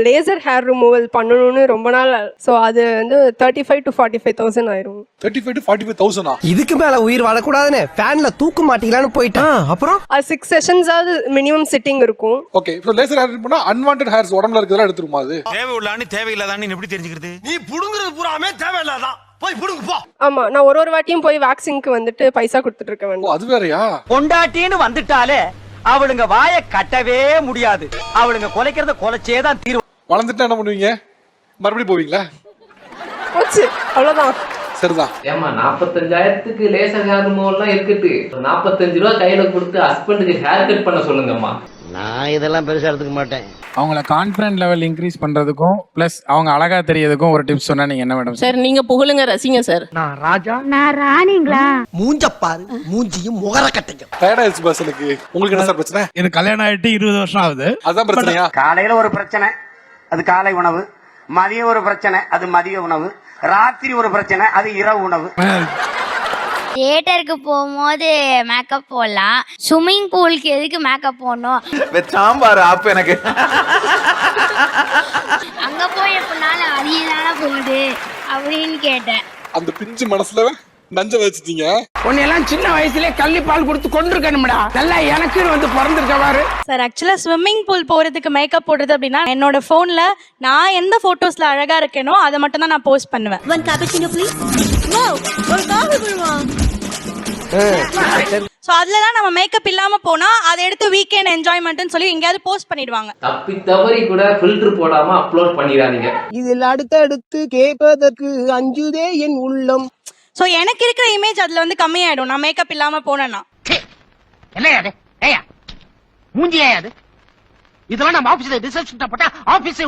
லேசர் ஹேர் ரிமூவல் பண்ணணும்னு ரொம்ப நாள். சோ அது வந்து 35 to 45,000 ஆயிரும். 35 to 45,000. இதுக்கு மேல உயிர் வாழக்கூடாதுன்னு ஃபேன்ல தூக்கு மாட்டிக்கலான்னு போயிட்டான். அப்புறம் 6 செஷன்ஸ் ஆவது மினிமம் சிட்டிங் இருக்கும். ஓகே, இப்போ லேசர் ஹேர் பண்ணா அன்வான்டட் ஹேர்ஸ் உடம்புல இருக்கிறதெல்லாம் எடுத்துருமா? அது தேவையுள்ளான்னு தேவையில்லாதான்னு எப்படி தெரிஞ்சுக்கிறது? நீ புடுங்குறது பூராமே தேவையில்லாதான். போய் புடுங்க போ. ஆமா, நான் ஒரு வாட்டியும் போய் வேக்சிங்க்கு வந்துட்டு பைசா கொடுத்துட்டு இருக்க வேண்டும். அது வேறயா? பொண்டாட்டின்னு வந்துட்டாலே அவளுங்க வாய கட்டவே முடியாது. அவளுங்க கொலைக்கிறத கொலைச்சே தான் தீர்வு. வளர்ந்துட்டா என்ன பண்ணுவீங்க? மறுபடியும் போவீங்களா? போச்சு, அவ்வளவுதான். சரிதான். ஏமா 45,000க்கு லேசர் ஹேர் ரிமூவல்லாம் இருக்குது. 45 ரூபா கையில கொடுத்து ஹஸ்பண்டுக்கு ஹேர் கட் பண்ண சொல்லுங்கம்மா. நான் இதெல்லாம் பெருசா எடுத்துக்க மாட்டேன். அவங்கள கான்ஃபிடன்ட் லெவல் இன்க்ரீஸ் பண்றதுக்கும் பிளஸ் அவங்க அழகா தெரியறதுக்கும் ஒரு டிப்ஸ் சொன்னா நீங்க என்ன மேடம்? சார் நீங்க புகழுங்க, ரசிங்க சார். நான் ராஜா, நான் ராணிங்களா? மூஞ்ச பாரு, மூஞ்சியும் முகர கட்டையும். டயர்ட் ஆயிடுச்சு பர்சனுக்கு. உங்களுக்கு என்ன சார் பிரச்சனை? எனக்கு கல்யாணம் ஆயிட்டு 20 வருஷம் ஆகுது. அதான் பிரச்சனையா? காலையில ஒரு பிரச்சனை, அது காலை உணவு. மதியம் ஒரு பிரச்சனை, அது மதிய உணவு. ராத்திரி ஒரு பிரச்சனை, அது இரவு உணவு. தியேட்டருக்கு போகும்போது மேக்கப் போடலாம், ஸ்விம்மிங் பூலுக்கு எதுக்கு மேக்கப் போடணும்? சாம்பார் ஆப் எனக்கு. அங்க போய் எப்படினாலும் அதிகதான போகுது அப்படின்னு கேட்டேன். அந்த பிஞ்சு மனசுல நஞ்ச வச்சுட்டீங்க. உன்னையெல்லாம் சின்ன வயசுலயே கள்ளி பால் கொடுத்து கொண்டிருக்கணும்டா. நல்லா எனக்கு வந்து பிறந்திருக்கவாரு. சார் ஆக்சுவலா ஸ்விம்மிங் பூல் போறதுக்கு மேக்கப் போடுறது அப்படின்னா என்னோட போன்ல நான் எந்த போட்டோஸ்ல அழகா இருக்கேனோ அதை மட்டும் தான் நான் போஸ்ட் பண்ணுவேன். சோ அதுலதான் நம்ம மேக்கப் இல்லாம போனா அதை எடுத்து வீக்கெண்ட் என்ஜாய்மெண்ட்னு சொல்லி எங்கயாவது போஸ்ட் பண்ணிடுவாங்க. தப்பி தவறி கூட ஃபில்டர் போடாம அப்லோட் பண்ணிடாதீங்க. இதில் அடுத்தடுத்து கேட்பதற்கு அஞ்சுதே என் உள்ளம். சோ எனக்கு இருக்கிற இமேஜ் அதுல வந்து கம்மியாயிடும் நான் மேக்கப் இல்லாம போனேன்னா. என்னையாது ஏயா மூஞ்சியாது இதெல்லாம் நம்ம ஆபீஸ்ல ரிசப்ஷன் போட்டா ஆபீஸ்.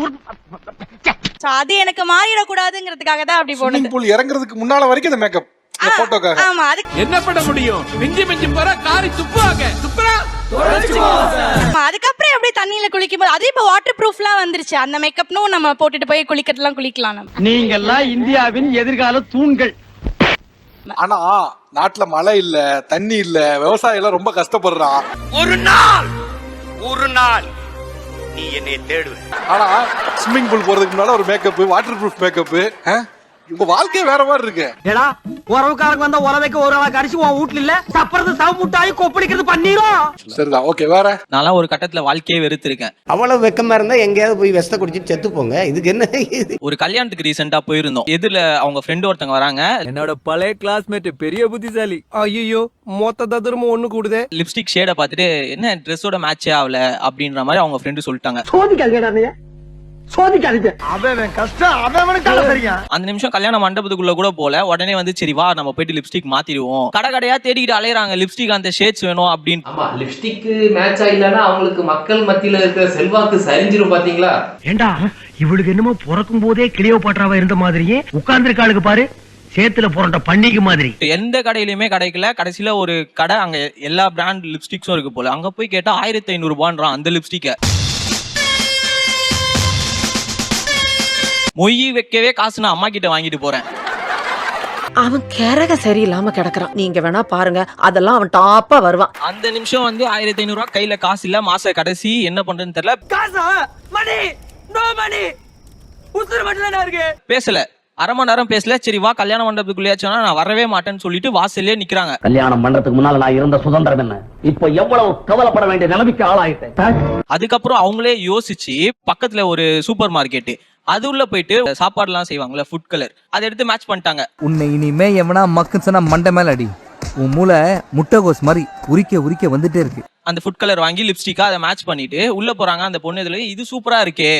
சோ அது எனக்கு மாறிட கூடாதுங்கிறதுக்காக தான் அப்படி போனது. ஸ்விமிங் பூல் இறங்குறதுக்கு முன்னால வரைக்கும் இந்த மேக்கப் போட்டோக்காக. ஆமா, அதுக்கு என்ன பண்ண முடியும்? மிஞ்சி மிஞ்சி போற காரி துப்புவாங்க. துப்புறா அதுக்கப்புறம் எப்படி தண்ணியில குளிக்கும் போது அது இப்ப வாட்டர் ப்ரூஃப்லாம் வந்துருச்சு. அந்த மேக்கப்னும் நம்ம போட்டுட்டு போய் குளிக்கிறதுலாம் குளிக்கலாம் நம்ம. நீங்கெல்லாம் இந்தியாவின் எதிர்கால தூண்கள். ஆனா நாட்டுல மழை இல்ல, தண்ணி இல்ல, விவசாயம் எல்லாம் ரொம்ப கஷ்டப்படுறான். ஒரு நாள் நீ என்னை தேடுவ. ஆனா ஸ்விம்மிங் பூல் போறதுக்கு முன்னால ஒரு மேக்கப், வாட்டர் ப்ரூஃப் மேக்கப். உங்க வாழ்க்கையே வேற மாதிரி இருக்கு. ஏடா உறவுக்காரங்க வந்தா உறவைக்கு ஒரு ஆளா கடிச்சு உன் வீட்டுல இல்ல சப்பறது சவ முட்டாய் கொப்பளிக்கிறது பண்ணிரும். சரிதான், ஓகே. வேற நான் ஒரு கட்டத்துல வாழ்க்கையே வெறுத்திருக்கேன். அவ்வளவு வெக்கமா இருந்தா எங்கேயாவது போய் வெஸ்ட குடிச்சிட்டு செத்து போங்க. இதுக்கு என்ன? ஒரு கல்யாணத்துக்கு ரீசெண்டா போயிருந்தோம். எதுல அவங்க ஃப்ரெண்ட் ஒருத்தங்க வராங்க. என்னோட பழைய கிளாஸ்மேட் பெரிய புத்திசாலி. ஐயோ மொத்த ததுரமும் ஒண்ணு கூடுதே. லிப்ஸ்டிக் ஷேட பார்த்துட்டு என்ன ட்ரெஸ்ஸோட மேட்சே ஆகல அப்படின்ற மாதிரி அவங்க ஃப்ரெண்டு சொல்லிட்டாங்க. சோதிக்காதீங்கடா. சோதிக்காதீங்க. அவன் கஷ்டம் அவனுக்கு தெரியும். அந்த நிமிஷம் கல்யாண மண்டபத்துக்குள்ள கூட போல உடனே வந்து சரி வா நம்ம போயிட்டு லிப்ஸ்டிக் மாத்திடுவோம். கடை கடையா தேடிக்கிட்டு அலையறாங்க லிப்ஸ்டிக் அந்த ஷேட்ஸ் வேணும் அப்படின்னு. ஆமா, லிப்ஸ்டிக் மேட்ச் ஆயிலனா அவங்களுக்கு மக்கள் மத்தியில இருக்கிற செல்வாக்கு சரிஞ்சிரும் பாத்தீங்களா? ஏண்டா இவளுக்கு என்னமோ பிறக்கும் போதே கிளியோபாட்ராவா இருந்த மாதிரியே உட்கார்ந்திருக்காளுக்கு பாரு, சேத்துல போறட்ட பண்டிகை மாதிரி. எந்த கடையிலுமே கிடைக்கல. கடைசியில ஒரு கடை அங்க எல்லா பிராண்ட் லிப்ஸ்டிக்ஸும் இருக்கு போல. அங்க போய் கேட்டா 1500 ரூபான்றான் அந்த லிப்ஸ்டிக்க. மொய் வைக்கவே காசு நான் அம்மா கிட்ட வாங்கிட்டு போறேன். அவன் கேரக சரியில்லாம கிடக்குறான், நீங்க வேணா பாருங்க, அதெல்லாம் அவன் டாப்பா வருவான். அந்த நிமிஷம் வந்து 1500 ரூபாய் கையில காசு இல்ல. மாச கடைசி என்ன பண்றதுன்னு தெரியல. காசா மணி நோ மணி உசுறு மட்டும் இருக்கு. பேசல, அரை மணி நேரம் பேசல. சரி வா கல்யாண மண்டபத்துக்குள்ளேயாச்சும் நான் வரவே மாட்டேன்னு சொல்லிட்டு வாசல்லே நிக்கிறாங்க. கல்யாணம் பண்றதுக்கு முன்னால நான் இருந்த சுதந்திரம் என்ன, இப்ப எவ்வளவு கவலைப்பட வேண்டிய நிலைமைக்கு ஆளாயிட்டேன். அதுக்கப்புறம் அவங்களே யோசிச்சு பக்கத்துல ஒரு சூப்பர் மார்க்கெட் அது உள்ள போயிட்டு சாப்பாடுலாம் செய்வாங்கல்ல ஃபுட் கலர், அதை எடுத்து மேட்ச் பண்ணிட்டாங்க. உன்னை இனிமே எவனா மக்குன்னு சொன்னா மண்டை மேல அடி. உன் மூளை முட்டைகோஸ் மாதிரி உரிக்க உரிக்க வந்துட்டே இருக்கு. அந்த ஃபுட் கலர் வாங்கி லிப்ஸ்டிக்கா அதை மேட்ச் பண்ணிட்டு உள்ள போறாங்க. அந்த பொண்ணு இதுல இது சூப்பரா இருக்கே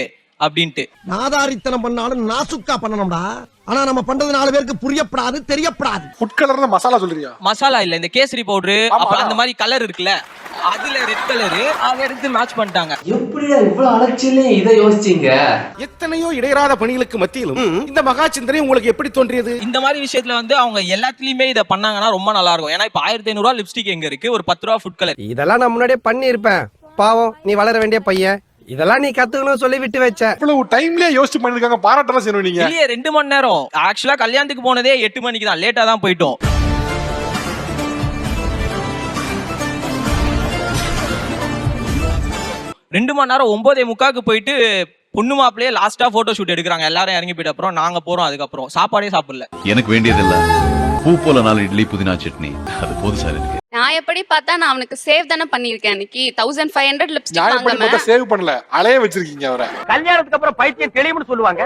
அப்படின்ட்டு. நாதாரித்தனம் பண்ணாலும் நாசுக்கா பண்ணணும்டா. ஆனா நம்ம பண்றது 4 பேருக்கு புரியப்படாது, தெரியப்படாது. ஃபுட் கலர்ல மசாலா சொல்றியா? மசாலா இல்ல, இந்த கேசரி பவுடர் அப்புறம் அந்த மாதிரி கலர் இருக்குல்ல, அதுல ரெட் கலர் அதை எடுத்து மேட்ச் பண்ணிட்டாங்க. எப்படியா இவ்வளவு அலட்சியிலே இதை யோசிச்சீங்க? எத்தனையோ இடையறாத பணிகளுக்கு மத்தியிலும் இந்த மகா சிந்தனை உங்களுக்கு எப்படி தோன்றியது? இந்த மாதிரி விஷயத்துல வந்து அவங்க எல்லாத்துலயுமே இதை பண்ணாங்கன்னா ரொம்ப நல்லா இருக்கும். ஏன்னா இப்ப 1500 ரூபாய் லிப்ஸ்டிக் எங்க இருக்கு, ஒரு 10 ரூபாய் ஃபுட் கலர். இதெல்லாம் நான் முன்னாடியே பண்ணிருப்பேன். பாவம் நீ வளர வேண்டிய பையன், இதெல்லாம் நீ கத்துக்கணும் சொல்லி விட்டு வச்ச. இவ்வளவு டைம்லயே யோசிச்சு பண்ணிருக்காங்க, பாராட்டலாம் செய்யணும் நீங்க. இல்லையே 2 மணி நேரம். ஆக்சுவலா கல்யாணத்துக்கு போனதே 8 மணிக்கு தான், லேட்டா தான் போயிட்டோம். 2 மணி நேரம் 9:45 போயிட்டு பொண்ணு மாப்பிள்ளையே லாஸ்டா போட்டோ ஷூட் எடுக்கிறாங்க. எல்லாரும் இறங்கி போயிட்டு அப்புறம் நாங்க போறோம். அதுக்கப்புறம் சாப்பாடே சாப்பிடல. எனக்கு வேண்டியதில்ல பூ போல 4 இட்லி புதினா சட்னி, அது போதும் சார் எனக்கு. நான் எப்படி பார்த்தா நான் அவனுக்கு சேவ் தானே பண்ணிருக்கேன். அன்னைக்கு 1500 லிப்ஸ்டிக் நான் எப்படி பார்த்தா சேவ் பண்ணல, அலைய வச்சிருக்கீங்க அவரை. கல்யாணத்துக்கு அப்புறம் பைத்தியம் தெளிவுன்னு சொல்லுவாங்க.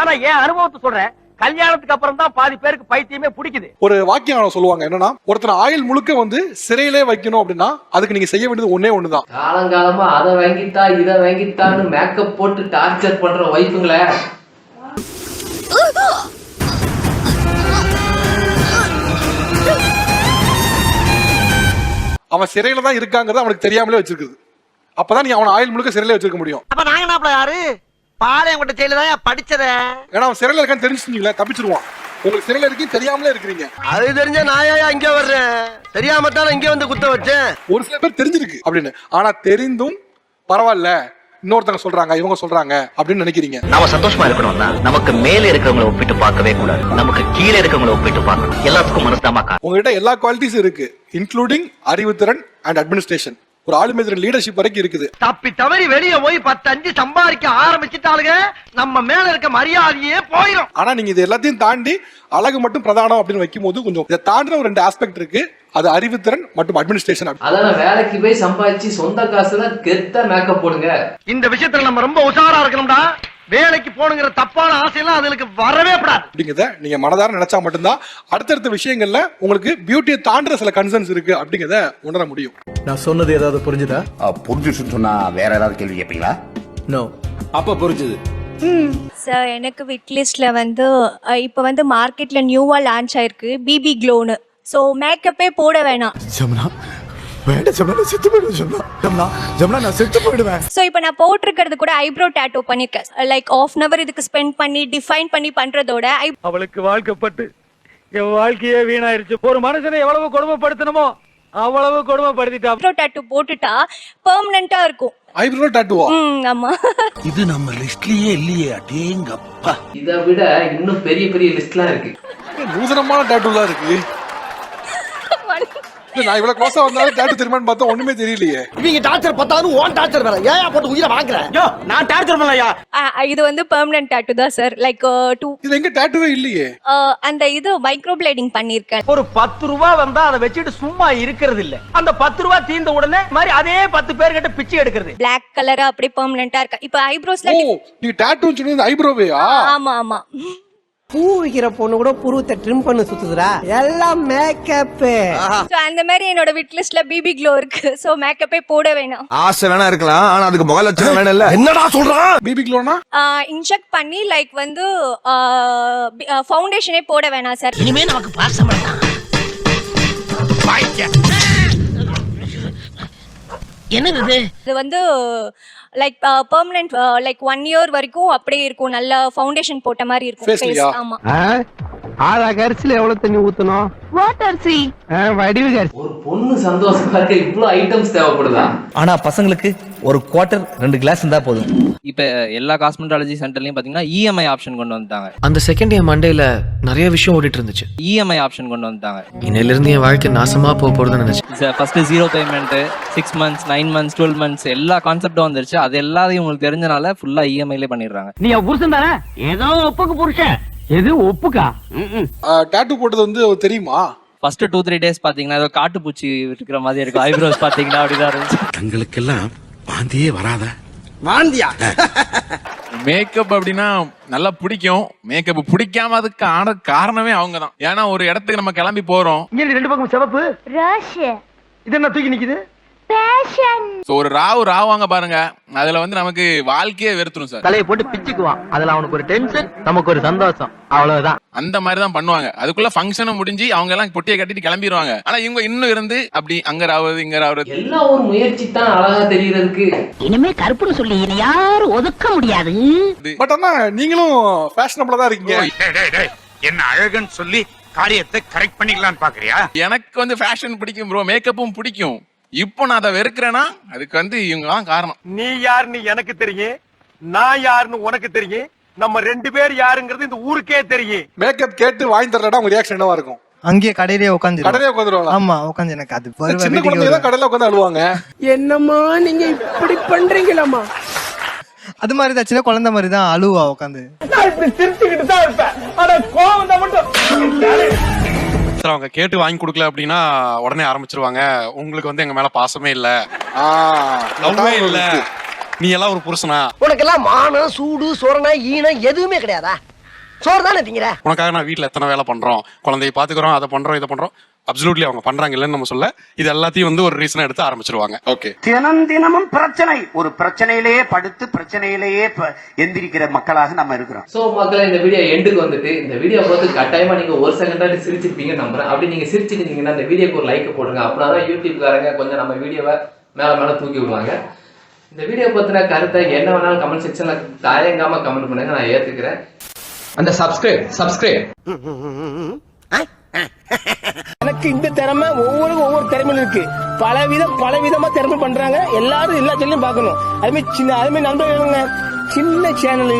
ஆனா என் அனுபவத்தை சொல்றேன், கல்யாணத்துக்கு அப்புறம் தான் பாதி பேருக்கு பைத்தியமே பிடிக்குது. ஒரு வாக்கியம் சொல்லுவாங்க என்னன்னா, ஒருத்தர் ஆயுள் முழுக்க வந்து சிறையிலே வைக்கணும் அப்படின்னா அதுக்கு நீங்க செய்ய வேண்டியது ஒன்னே ஒண்ணுதான். காலங்காலமா அதை வாங்கித்தா இதை வாங்கித்தான்னு மேக்கப் போட்டு டார்ச்சர் பண்ற வைஃபுங்களே. அவன் சிறையில தான் இருக்காங்கிறது அவனுக்கு தெரியாமலே வச்சிருக்குது. அப்பதான் நீ அவன் ஆயுள் முழுக்க சிறையில வச்சிருக்க முடியும். அப்ப நாங்க என்ன யாரு பாளையங்கோட்டை ஜெயில தான் படிச்சத. ஏன்னா அவன் சிறையில இருக்கான்னு தெரிஞ்சுட்டீங்களா, தப்பிச்சிருவான். உங்களுக்கு சிறையில இருக்கீங்க தெரியாமலே இருக்கிறீங்க. அது தெரிஞ்ச நாயா இங்க வர்றேன், தெரியாம தான் இங்க வந்து குத்த வச்சேன். ஒரு சில பேர் தெரிஞ்சிருக்கு அப்படின்னு, ஆனா தெரிந்தும் பரவாயில்ல இன்னொருத்தங்க சொல்றாங்க இவங்க சொல்றாங்க அப்படின்னு நினைக்கிறீங்க. நாம சந்தோஷமா இருக்கணும்னா நமக்கு மேல இருக்கிறவங்களை ஒப்பிட்டு பார்க்கவே கூடாது, நமக்கு கீழே இருக்கிறவங்களை ஒப்பிட்டு பார்க்கணும். எல்லாத்துக்கும் மனசுதாமா. உங்ககிட்ட எல்லா குவாலிட்டிஸும் இருக்கு, இன்க்ளூடிங் அறிவுத்திறன் அண்ட் அட்மினிஸ்ட்ரேஷன். ஒரு ஆளுமை லீடர்ஷிப் வரைக்கும் இருக்குது. தப்பி தவறி வெளியே போய் 10-5 சம்பாதிக்க ஆரம்பிச்சுட்டாளுங்க, நம்ம மேல இருக்க மரியாதையே போயிடும். ஆனா நீங்க இது எல்லாத்தையும் தாண்டி அழகு மட்டும் பிரதானம் அப்படின்னு வைக்கும் போது கொஞ்சம் இதை தாண்டின ஒரு 2 ஆஸ்பெக்ட் இருக்கு. அது அறிவுத்திறன் மற்றும் அட்மினிஸ்ட்ரேஷன். அதான் வேலைக்கு போய் சம்பாதிச்சு சொந்த காசுல கெத்த மேக்கப் போடுங்க. இந்த விஷயத்துல நம்ம ரொம்ப உஷாரா இருக்கணும்டா. வேலைக்கு போனுங்கிற தப்பான ஆசையெல்லாம் அதுக்கு வரவே கூடாது. அப்படிங்கிறத நீங்க மனதார நினைச்சா மட்டும்தான் அடுத்தடுத்த விஷயங்கள்ல உங்களுக்கு பியூட்டியை தாண்டுற சில கன்சர்ன்ஸ் இருக்கு அப்படிங்கிறத உணர முடியும். நான் சொன்னது ஏதாவது புரிஞ்சுதா? புரிஞ்சுன்னு சொன்னா வேற ஏதாவது கேள்வி கேட்பீங்களா? நோ. அப்ப புரிஞ்சுது. சார் எனக்கு விட் லிஸ்ட்ல வந்து இப்போ வந்து மார்க்கெட்ல நியூவா லான்ச் ஆயிருக்கு பிபி க்ளோன்னு. ஸோ மேக்கப்பே போட வேணாம். ஸோ இப்போ நான் போட்டிருக்கிறது கூட ஐப்ரோ டேட்டோ பண்ணிருக்கேன். லைக் 1/2 hour இதுக்கு ஸ்பெண்ட் பண்ணி டிஃபைன் பண்ணி பண்றதோட அவளுக்கு வாழ்க்கப்பட்டு என் வாழ்க்கையே வீணாயிருச்சு. ஒரு மனுஷனை எவ்வளவு கொடுமைப்படுத்தணுமோ அவ்வளவு கொடுமைப்படுத்திட்டா. ஐப்ரோ டேட்டோ போட்டுட்டா பெர்மனன்ட்டா இருக்கும். ஐப்ரோ டாட்டூவா? ஆமா. இது நம்ம லிஸ்ட்லயே இல்லையே. அடேங்கப்பா. இதை விட இன்னும் பெரிய பெரிய லிஸ்ட்லாம் இருக்கு. நூதனமான டாட்டூலாம் இருக்கு. நான் இவ்வளவு க்ளோஸா வந்தாலும் டாட்டூ தெரியுமான்னு பார்த்தா ஒண்ணுமே தெரியலையே. இவங்க டார்ச்சர் பார்த்தாலும் ஓன் டார்ச்சர் வேற. ஏன் போட்டு உயிரை வாங்குற? யோ நான் டார்ச்சர் பண்ணலையா? இது வந்து பெர்மனன்ட் டேட்டூ தான் சார். லைக் இது எங்க டாட்டூவே இல்லையே. அந்த இது மைக்ரோ பிளேடிங் பண்ணிருக்கேன். ஒரு 10 ரூபாய் வந்தா அதை வச்சுட்டு சும்மா இருக்கிறது இல்ல. அந்த 10 ரூபாய் தீர்ந்த உடனே மாதிரி அதே 10 பேர் கிட்ட பிச்சை எடுக்கிறது. Black கலரா அப்படி பெர்மனன்ட்டா இருக்கு. இப்போ ஐப்ரோஸ்ல நீ டாட்டூன்னு சொன்னது ஐப்ரோவேயா? ஆமா ஆமா. பூ விக்கிற பொண்ணு கூட புருவத்தை ட்ரிம் பண்ணி சுத்துதுடா, எல்லாம் மேக்கப். அந்த மாதிரி என்னோட விட் லிஸ்ட்ல பிபி க்ளோ இருக்கு. சோ மேக்கப்பே போட வேணாம். ஆசை வேணா இருக்கலாம், ஆனா அதுக்கு முக லட்சணம் வேணும் இல்ல. என்னடா சொல்றான்? பிபி க்ளோனா இன்ஜெக்ட் பண்ணி லைக் வந்து ஃபவுண்டேஷனே போட வேணாம் சார். இனிமே நமக்கு பாசம் வேண்டாம். என்னது இது வந்து லைக் பெர்மனன்ட் லைக் 1 இயர் வரைக்கும் அப்படியே இருக்கும். நல்ல ஃபவுண்டேஷன் போட்ட மாதிரி இருக்கும் Face face. லயா? ஆமா. ஆளா கரிசில எவ்வளவு தண்ணி ஊத்தணும்? வாட்டர் சி வடிவு கரிசி. ஒரு பொண்ணு சந்தோஷமா இருக்க இவ்வளவு ஐட்டம்ஸ் தேவைப்படுதா? ஆனா பசங்களுக்கு ஒரு குவார்டர் 2 கிளாஸ் இருந்தா போதும். இப்ப எல்லா காஸ்மெட்டாலஜி சென்டர்லயும் பாத்தீங்கன்னா இஎம்ஐ ஆப்ஷன் கொண்டு வந்துட்டாங்க. அந்த செகண்ட் என் மண்டேல நிறைய விஷயம் ஓடிட்டு இருந்துச்சு. இஎம்ஐ ஆப்ஷன் கொண்டு வந்துட்டாங்க. இன்னையில இருந்து என் வாழ்க்கை நாசமா போறதுன்னு நினைச்சேன். First 0 payment, 6 months, 9 months, 12 months எல்லா கான்செப்டும் வந்துருச்சு. அது எல்லாத்தையும் உங்களுக்கு தெரிஞ்சனால ஃபுல்லா இஎம்ஐலே பண்ணிடுறாங்க. நீ புருஷன் தானே? ஏதோ ஒப்புக்கு புருஷன், எது ஒப்புக்கா? டாட்டூ போட்டது வந்து தெரியுமா? ஃபர்ஸ்ட் 2-3 days பாத்தீங்கன்னா ஏதோ காட்டுப்பூச்சி இருக்கிற மாதிரி இருக்கும். ஐப்ரோஸ் பாத்தீங்கன்னா அப்படிதான் இருந்துச்சு. தங்களுக்கெல்லாம் வாந்தியே வராத. வாந்தியா? மேக்கப் அப்படின்னா நல்லா பிடிக்கும். மேக்கப் பிடிக்காம அதுக்கு ஆன காரணமே அவங்க தான். ஏன்னா ஒரு இடத்துக்கு நம்ம கிளம்பி போறோம், இங்க 2 பக்கம் சிவப்பு ரஷ் இது என்ன தூக்கி நிக்குது? பேஷன். ஸோ ஒரு ராவாங்க பாருங்க, அதுல வந்து நமக்கு வாழ்க்கையே வெறுத்துரும் சார். தலையை போட்டு பிச்சுக்குவான், அதுல அவனுக்கு ஒரு டென்ஷன், நமக்கு ஒரு சந்தோஷம், அவ்வளவுதான். அந்த மாதிரி தான் பண்ணுவாங்க. அதுக்குள்ள ஃபங்க்ஷனும் முடிஞ்சு அவங்க எல்லாம் பொட்டியை கட்டிட்டு கிளம்பிடுவாங்க. ஆனா இவங்க இன்னும் இருந்து அப்படி அங்க ராவது இங்க ராவது. எல்லாம் ஒரு முயற்சி தான் அழகா தெரியறதுக்கு. இனிமே கருப்புன்னு சொல்லி யாரும் ஒதுக்க முடியாது. பட் ஆனா நீங்களும் ஃபேஷனபிளா தான் இருக்கீங்க. என்ன அழகுன்னு சொல்லி காரியத்தை கரெக்ட் பண்ணிக்கலாம்னு பாக்குறியா? எனக்கு வந்து ஃபேஷன் பிடிக்கும் ப்ரோ, மேக்கப்பும் பிடிக்கும். இப்போ நான் அதை வெறுக்கிறேன்னா அதுக்கு வந்து இவங்க தான் காரணம். நீ யாருன்னு எனக்கு தெரியும், நான் யாருன்னு உனக்கு தெரியும், நம்ம 2 பேர் யாருங்கிறது இந்த ஊருக்கே தெரியும். மேக்கப் கேட்டு வாங்கி தரலடா உங்க ரியாக்ஷன் என்னவா இருக்கும்? அங்கேயே கடையிலே உட்காந்து கடையிலே உட்காந்துருவாங்க. ஆமா உட்காந்து எனக்கு அது சின்ன குழந்தைங்க தான் கடையில உட்காந்து அழுவாங்க. என்னம்மா நீங்க இப்படி பண்றீங்களாமா? அது மாதிரி தான் சின்ன குழந்தை மாதிரி தான் அழுவா உட்காந்து. நான் இப்படி சிரிச்சுக்கிட்டு தான் இருப்பேன், ஆனா கோவம் தான் மட்டும். அவங்க கேட்டு வாங்கி கொடுக்கல அப்படின்னா உடனே ஆரம்பிச்சிருவாங்க, உங்களுக்கு வந்து எங்க மேல பாசமே இல்ல, லவ்வே இல்ல, நீ எல்லாம் ஒரு புருஷனா, உனக்கெல்லாம் மானம் சூடு சொரணை ஈனம் எதுவுமே கிடையாதா? சோறு தானே திங்கிற? உனக்காக நான் வீட்டுல எத்தனை வேலை பண்றோம், குழந்தைய பாத்துக்கிறோம், அதை பண்றோம் இதை பண்றோம். அப்சல்யூட்லி அவங்க பண்றாங்க இல்லன்னு நம்ம சொல்ல, இது எல்லாத்தையும் வந்து ஒரு ரீசனா எடுத்து ஆரம்பிச்சிருவாங்க. ஓகே, தினமும் பிரச்சனை, ஒரு பிரச்சனையிலேயே படுத்து பிரச்சனையிலேயே எந்திரிக்கிற மக்களாக நம்ம இருக்கிறோம். சோ மக்களே, இந்த வீடியோ எண்டுக்கு வந்துட்டு இந்த வீடியோ பார்த்து கட்டாயமா நீங்க ஒரு செகண்டாட்டி சிரிச்சிருப்பீங்கன்னு நம்புறேன். அப்படி நீங்க சிரிச்சிருந்தீங்கன்னா இந்த வீடியோக்கு ஒரு லைக் போடுங்க. அப்படின்னா யூடியூப்காரங்க கொஞ்சம் நம்ம வீடியோவை மேல தூக்கி விடுவாங்க. இந்த வீடியோ பத்தின கருத்தை என்ன வேணாலும் கமெண்ட் செக்ஷன்ல தயங்காம கமெண்ட் பண்ணுங்க, நான் ஏத்துக்கிறேன். அந்த சப்ஸ்கிரைப் எனக்கு இந்த திறமை ஒவ்வொரு திறமையும் இருக்கு. பலவிதமா திறமை பண்றாங்க. எல்லாரும் எல்லா சேனலையும் பார்க்கணும். அதுமாதிரி நண்பர்களுங்க, சின்ன சேனல்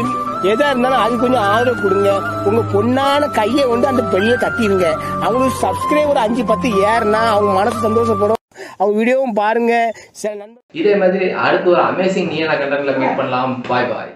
எதா இருந்தாலும் அது கொஞ்சம் ஆதரவு கொடுங்க. உங்க பொண்ணான கையை வந்து அந்த பெல்ல தட்டிடுங்க. அவங்களுக்கு சப்ஸ்கிரைபர் 5-10 ஏறுனா அவங்க மனசு சந்தோஷப்படும். அவங்க வீடியோவும் பாருங்க. இதே மாதிரி அடுத்து ஒரு அமேசிங் நீ கண்டென்ட்ல மீட் பண்ணலாம். பாய்.